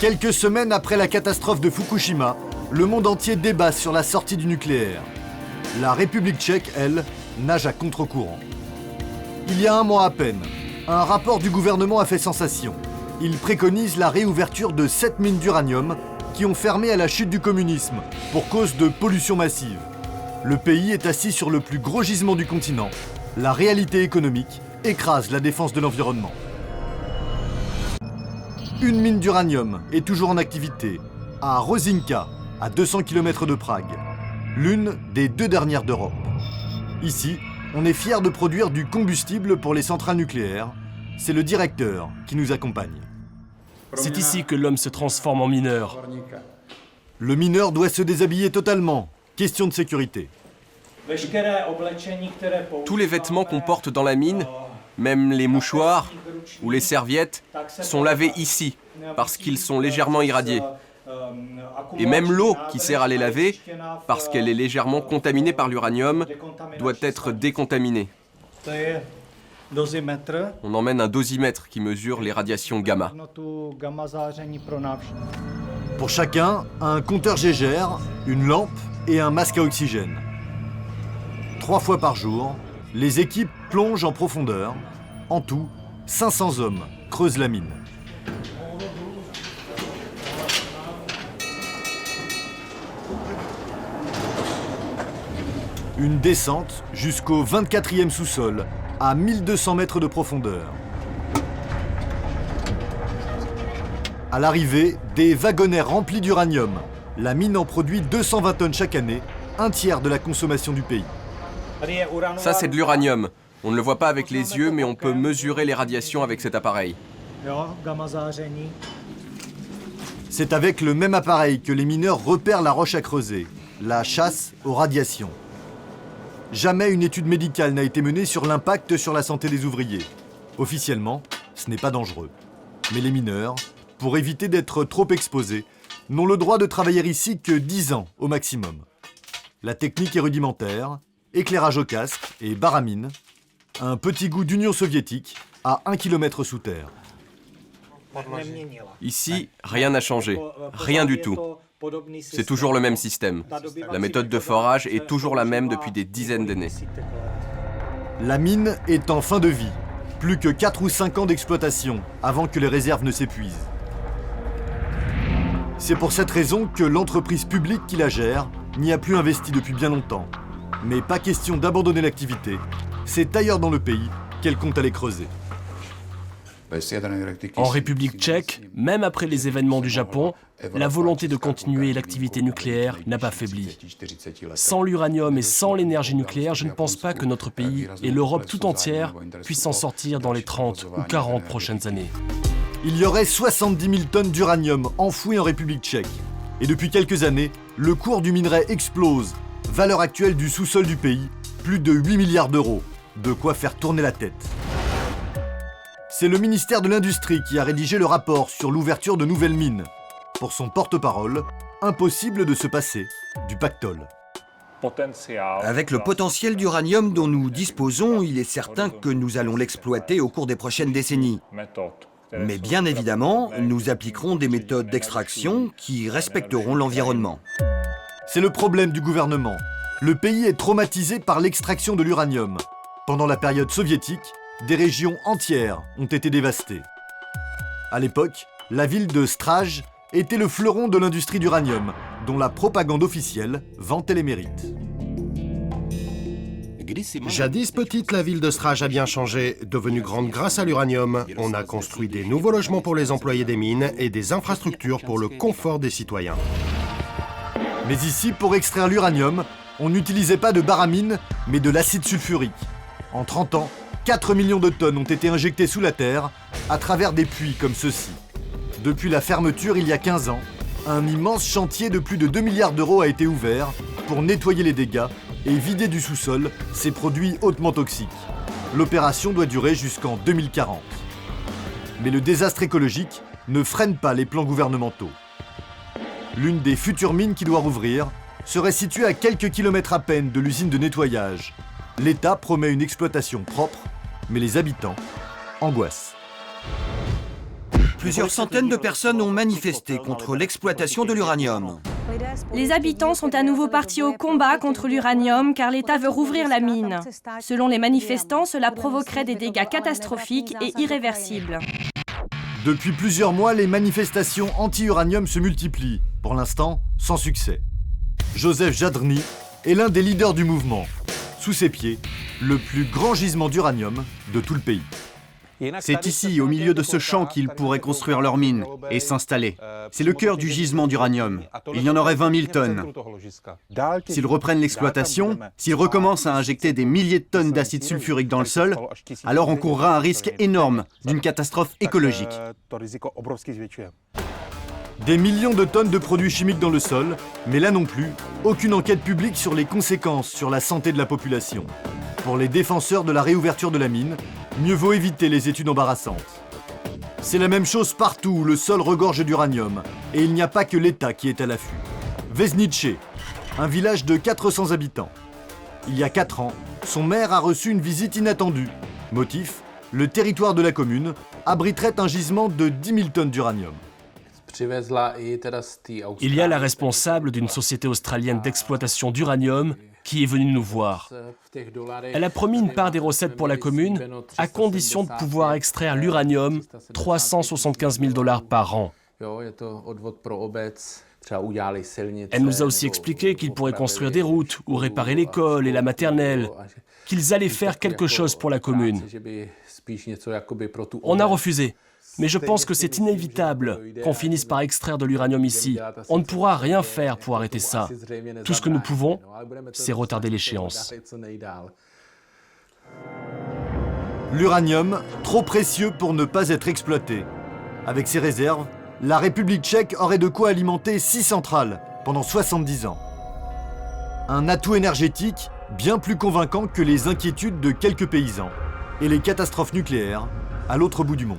Quelques semaines après la catastrophe de Fukushima, le monde entier débat sur la sortie du nucléaire. La République tchèque, elle, nage à contre-courant. Il y a un mois à peine, un rapport du gouvernement a fait sensation. Il préconise la réouverture de 7 mines d'uranium qui ont fermé à la chute du communisme pour cause de pollution massive. Le pays est assis sur le plus gros gisement du continent. La réalité économique écrase la défense de l'environnement. Une mine d'uranium est toujours en activité, à Rosinka, à 200 km de Prague, l'une des 2 dernières d'Europe. Ici, on est fiers de produire du combustible pour les centrales nucléaires. C'est le directeur qui nous accompagne. C'est ici que l'homme se transforme en mineur. Le mineur doit se déshabiller totalement. Question de sécurité. Tous les vêtements qu'on porte dans la mine, même les mouchoirs ou les serviettes, sont lavés ici, parce qu'ils sont légèrement irradiés. Et même l'eau qui sert à les laver, parce qu'elle est légèrement contaminée par l'uranium, doit être décontaminée. On emmène un dosimètre qui mesure les radiations gamma. Pour chacun, un compteur Gégère, une lampe et un masque à oxygène. 3 fois par jour, les équipes plongent en profondeur. En tout, 500 hommes creusent la mine. Une descente jusqu'au 24e sous-sol, à 1200 mètres de profondeur. À l'arrivée, des wagonnets remplis d'uranium. La mine en produit 220 tonnes chaque année, un tiers de la consommation du pays. Ça, c'est de l'uranium. On ne le voit pas avec les yeux, mais on peut mesurer les radiations avec cet appareil. C'est avec le même appareil que les mineurs repèrent la roche à creuser, la chasse aux radiations. Jamais une étude médicale n'a été menée sur l'impact sur la santé des ouvriers. Officiellement, ce n'est pas dangereux. Mais les mineurs, pour éviter d'être trop exposés, n'ont le droit de travailler ici que 10 ans au maximum. La technique est rudimentaire, éclairage au casque et baramine, un petit goût d'Union soviétique à 1 km sous terre. Ici, rien n'a changé. Rien du tout. C'est toujours le même système. La méthode de forage est toujours la même depuis des dizaines d'années. La mine est en fin de vie. Plus que 4 ou 5 ans d'exploitation avant que les réserves ne s'épuisent. C'est pour cette raison que l'entreprise publique qui la gère n'y a plus investi depuis bien longtemps. Mais pas question d'abandonner l'activité. C'est ailleurs dans le pays qu'elle compte aller creuser. En République tchèque, même après les événements du Japon, la volonté de continuer l'activité nucléaire n'a pas faibli. Sans l'uranium et sans l'énergie nucléaire, je ne pense pas que notre pays et l'Europe tout entière puissent s'en sortir dans les 30 ou 40 prochaines années. Il y aurait 70 000 tonnes d'uranium enfouies en République tchèque. Et depuis quelques années, le cours du minerai explose. Valeur actuelle du sous-sol du pays, plus de 8 milliards d'euros. De quoi faire tourner la tête. C'est le ministère de l'Industrie qui a rédigé le rapport sur l'ouverture de nouvelles mines. Pour son porte-parole, impossible de se passer du pactole. Avec le potentiel d'uranium dont nous disposons, il est certain que nous allons l'exploiter au cours des prochaines décennies. Mais bien évidemment, nous appliquerons des méthodes d'extraction qui respecteront l'environnement. C'est le problème du gouvernement. Le pays est traumatisé par l'extraction de l'uranium. Pendant la période soviétique, des régions entières ont été dévastées. À l'époque, la ville de Straj était le fleuron de l'industrie d'uranium, dont la propagande officielle vantait les mérites. Jadis petite, la ville de Straj a bien changé. Devenue grande grâce à l'uranium, on a construit des nouveaux logements pour les employés des mines et des infrastructures pour le confort des citoyens. Mais ici, pour extraire l'uranium, on n'utilisait pas de baramine, mais de l'acide sulfurique. En 30 ans, 4 millions de tonnes ont été injectées sous la terre à travers des puits comme ceux-ci. Depuis la fermeture il y a 15 ans, un immense chantier de plus de 2 milliards d'euros a été ouvert pour nettoyer les dégâts et vider du sous-sol ces produits hautement toxiques. L'opération doit durer jusqu'en 2040. Mais le désastre écologique ne freine pas les plans gouvernementaux. L'une des futures mines qui doit rouvrir serait située à quelques kilomètres à peine de l'usine de nettoyage. L'État promet une exploitation propre, mais les habitants angoissent. Plusieurs centaines de personnes ont manifesté contre l'exploitation de l'uranium. Les habitants sont à nouveau partis au combat contre l'uranium car l'État veut rouvrir la mine. Selon les manifestants, cela provoquerait des dégâts catastrophiques et irréversibles. Depuis plusieurs mois, les manifestations anti-uranium se multiplient, pour l'instant sans succès. Joseph Jadrny est l'un des leaders du mouvement. Sous ses pieds, le plus grand gisement d'uranium de tout le pays. C'est ici, au milieu de ce champ, qu'ils pourraient construire leur mine et s'installer. C'est le cœur du gisement d'uranium. Il y en aurait 20 000 tonnes. S'ils reprennent l'exploitation, s'ils recommencent à injecter des milliers de tonnes d'acide sulfurique dans le sol, alors on courra un risque énorme d'une catastrophe écologique. Des millions de tonnes de produits chimiques dans le sol, mais là non plus, aucune enquête publique sur les conséquences sur la santé de la population. Pour les défenseurs de la réouverture de la mine, mieux vaut éviter les études embarrassantes. C'est la même chose partout où le sol regorge d'uranium, et il n'y a pas que l'État qui est à l'affût. Vesnice, un village de 400 habitants. Il y a 4 ans, son maire a reçu une visite inattendue. Motif, le territoire de la commune abriterait un gisement de 10 000 tonnes d'uranium. Il y a la responsable d'une société australienne d'exploitation d'uranium qui est venue nous voir. Elle a promis une part des recettes pour la commune, à condition de pouvoir extraire l'uranium, 375 000 $ par an. Elle nous a aussi expliqué qu'ils pourraient construire des routes ou réparer l'école et la maternelle, qu'ils allaient faire quelque chose pour la commune. On a refusé. Mais je pense que c'est inévitable qu'on finisse par extraire de l'uranium ici. On ne pourra rien faire pour arrêter ça. Tout ce que nous pouvons, c'est retarder l'échéance. L'uranium, trop précieux pour ne pas être exploité. Avec ses réserves, la République tchèque aurait de quoi alimenter 6 centrales pendant 70 ans. Un atout énergétique bien plus convaincant que les inquiétudes de quelques paysans et les catastrophes nucléaires à l'autre bout du monde.